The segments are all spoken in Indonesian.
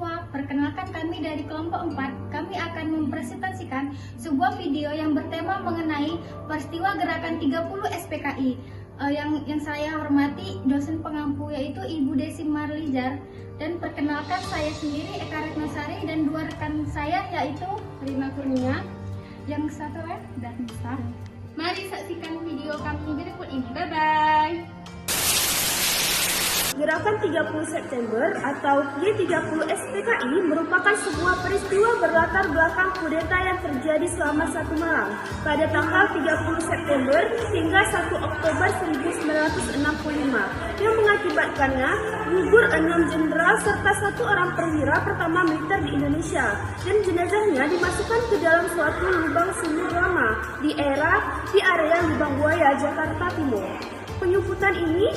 semua, perkenalkan kami dari kelompok 4. Kami akan mempresentasikan sebuah video yang bertema mengenai peristiwa gerakan 30 SPKI. Yang saya hormati dosen pengampu yaitu Ibu Desi Marlijar, dan perkenalkan saya sendiri Eka Retnosari dan dua rekan saya yaitu Rina Kurnia, yang satu dan Nisa. Mari saksikan video kami berikut ini. Bye bye. Gerakan 30 September atau G30 SPKI merupakan sebuah peristiwa berlatar belakang kudeta yang terjadi selama 1 malam pada tanggal 30 September hingga 1 Oktober 1965 yang mengakibatkannya gugur 6 jenderal serta 1 orang perwira pertama militer di Indonesia, dan jenazahnya dimasukkan ke dalam suatu lubang sumur lama di area Lubang Buaya, Jakarta Timur. Penyebutan ini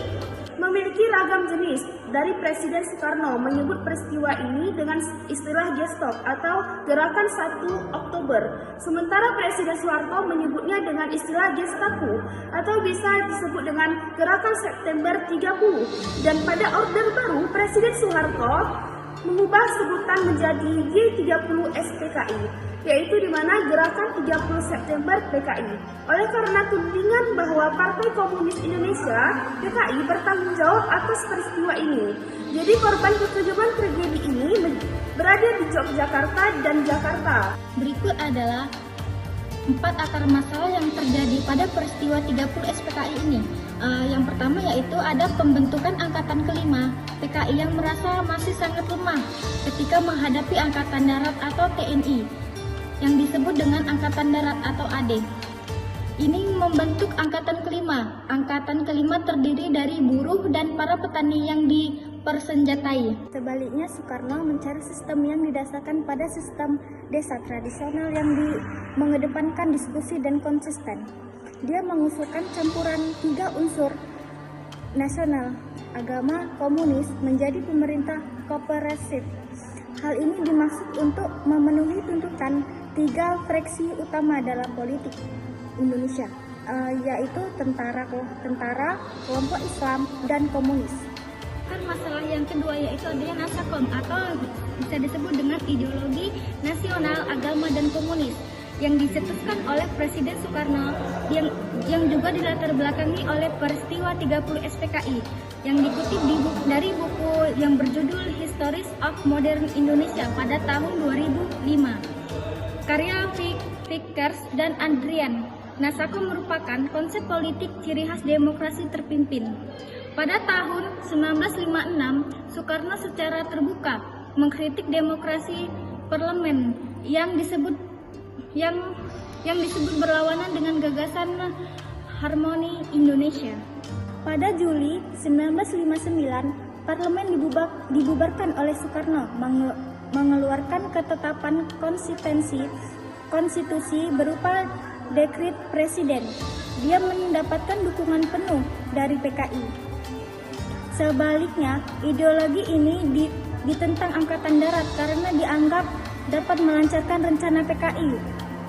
memiliki ragam jenis. Dari Presiden Soekarno menyebut peristiwa ini dengan istilah G-Stop atau Gerakan 1 Oktober, sementara Presiden Soeharto menyebutnya dengan istilah Gestapu atau bisa disebut dengan Gerakan September 30. Dan pada order baru, Presiden Soeharto mengubah sebutan menjadi G30 SPKI, yaitu di mana Gerakan 30 September PKI. Oleh karena tudingan bahwa Partai Komunis Indonesia (PKI) bertanggung jawab atas peristiwa ini, jadi korban kekejaman tragedi ini berada di Yogyakarta dan Jakarta. Berikut adalah 4 akar masalah yang terjadi pada peristiwa 30 SPKI ini. Yang pertama yaitu ada pembentukan Angkatan Kelima PKI yang merasa masih sangat lemah ketika menghadapi Angkatan Darat atau TNI yang disebut dengan Angkatan Darat atau AD. Ini membentuk Angkatan Kelima. Angkatan Kelima terdiri dari buruh dan para petani yang dipersenjatai. Sebaliknya, Soekarno mencari sistem yang didasarkan pada sistem desa tradisional yang mengedepankan diskusi dan konsisten. Dia mengusulkan campuran 3 unsur nasional, agama, komunis menjadi pemerintah kooperatif. Hal ini dimaksud untuk memenuhi tuntutan 3 fraksi utama dalam politik Indonesia, yaitu tentara, kelompok Islam, dan komunis. Masalah yang kedua yaitu adanya Nasakom atau bisa disebut dengan ideologi nasional, agama, dan komunis yang dicetuskan oleh Presiden Soekarno yang juga dilatar belakangi oleh peristiwa 30 SPKI yang dikutip dari buku yang berjudul Histories of Modern Indonesia pada tahun 2005 karya Vickers dan Adrian. Nasakom merupakan konsep politik ciri khas demokrasi terpimpin. Pada tahun 1956, Soekarno secara terbuka mengkritik demokrasi parlemen yang disebut berlawanan dengan gagasan harmoni Indonesia. Pada Juli 1959, parlemen dibubarkan oleh Soekarno mengeluarkan ketetapan konstitusi berupa dekret presiden. Dia mendapatkan dukungan penuh dari PKI. Sebaliknya, ideologi ini ditentang Angkatan Darat karena dianggap dapat melancarkan rencana PKI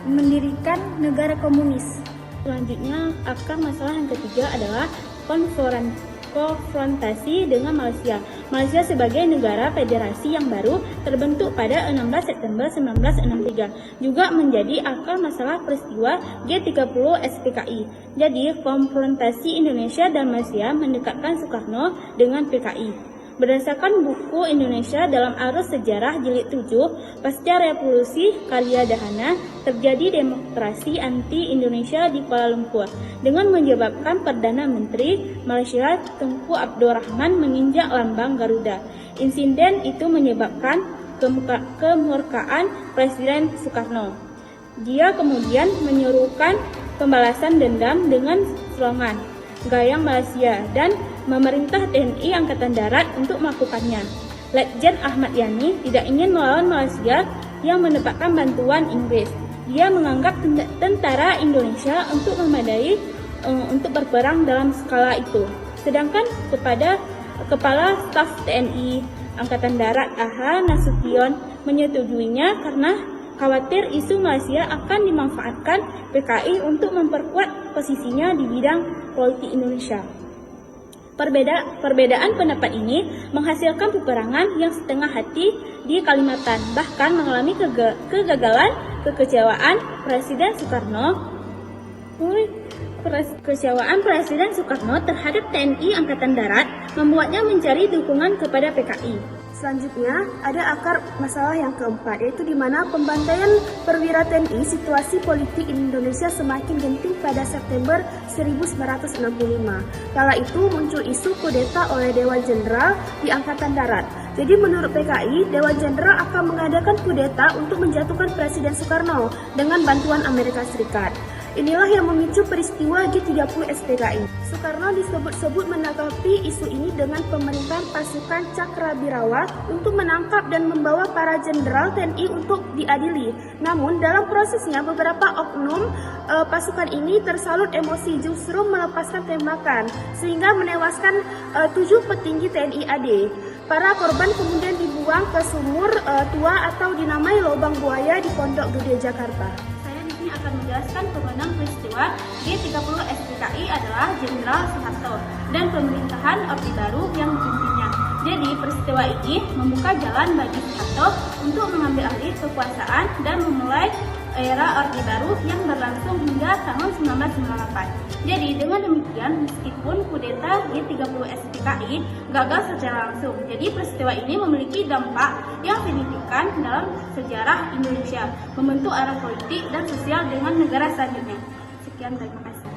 mendirikan negara komunis. Selanjutnya, akar masalah yang ketiga adalah konfrontasi dengan Malaysia. Malaysia sebagai negara federasi yang baru terbentuk pada 16 September 1963 juga menjadi akar masalah peristiwa G30 SPKI. Jadi, konfrontasi Indonesia dan Malaysia mendekatkan Soekarno dengan PKI. Berdasarkan buku Indonesia dalam Arus Sejarah Jilid 7, pasca revolusi karya Dahana, terjadi demonstrasi anti-Indonesia di Kuala Lumpur dengan menyebabkan Perdana Menteri Malaysia Tunku Abdul Rahman menginjak lambang Garuda. Insiden itu menyebabkan kemurkaan Presiden Soekarno. Dia kemudian menyuruhkan pembalasan dendam dengan slogan Gayang Malaysia dan memerintah TNI Angkatan Darat untuk melakukannya. Letjen Ahmad Yani tidak ingin melawan Malaysia yang mendapatkan bantuan Inggris. Dia menganggap tentara Indonesia untuk memadai untuk berperang dalam skala itu. Sedangkan kepada Kepala Staf TNI Angkatan Darat AH Nasution menyetujuinya karena khawatir isu Malaysia akan dimanfaatkan PKI untuk memperkuat posisinya di bidang politik Indonesia. Perbedaan pendapat ini menghasilkan peperangan yang setengah hati di Kalimantan, bahkan mengalami kekecewaan Presiden Soekarno terhadap TNI Angkatan Darat membuatnya mencari dukungan kepada PKI. Selanjutnya, ada akar masalah yang keempat, yaitu di mana pembantaian perwira TNI. Situasi politik Indonesia semakin genting pada September 1965. Kala itu muncul isu kudeta oleh Dewan Jenderal di Angkatan Darat. Jadi menurut PKI, Dewan Jenderal akan mengadakan kudeta untuk menjatuhkan Presiden Soekarno dengan bantuan Amerika Serikat. Inilah yang memicu peristiwa G30 SPKI. Soekarno disebut-sebut menanggapi isu ini dengan pemerintahan pasukan Cakrabirawa untuk menangkap dan membawa para jenderal TNI untuk diadili. Namun dalam prosesnya beberapa oknum pasukan ini tersalut emosi, justru melepaskan tembakan sehingga menewaskan 7 petinggi TNI AD. Para korban kemudian dibuang ke sumur tua atau dinamai Lubang Buaya di Pondok Gede, Jakarta. Akan menjelaskan pemenang peristiwa G30 SPKI adalah Jenderal Soeharto dan pemerintahan Orde Baru yang dipimpinnya. Jadi peristiwa ini membuka jalan bagi Soeharto untuk mengambil alih kekuasaan dan memulai era Orde Baru yang berlangsung hingga tahun 1998. Jadi dengan demikian, meskipun kudeta G30 SPKI gagal secara langsung, jadi peristiwa ini memiliki dampak yang signifikan dalam sejarah Indonesia, membentuk arah politik dan sosial dengan negara selanjutnya. Sekian, terima kasih.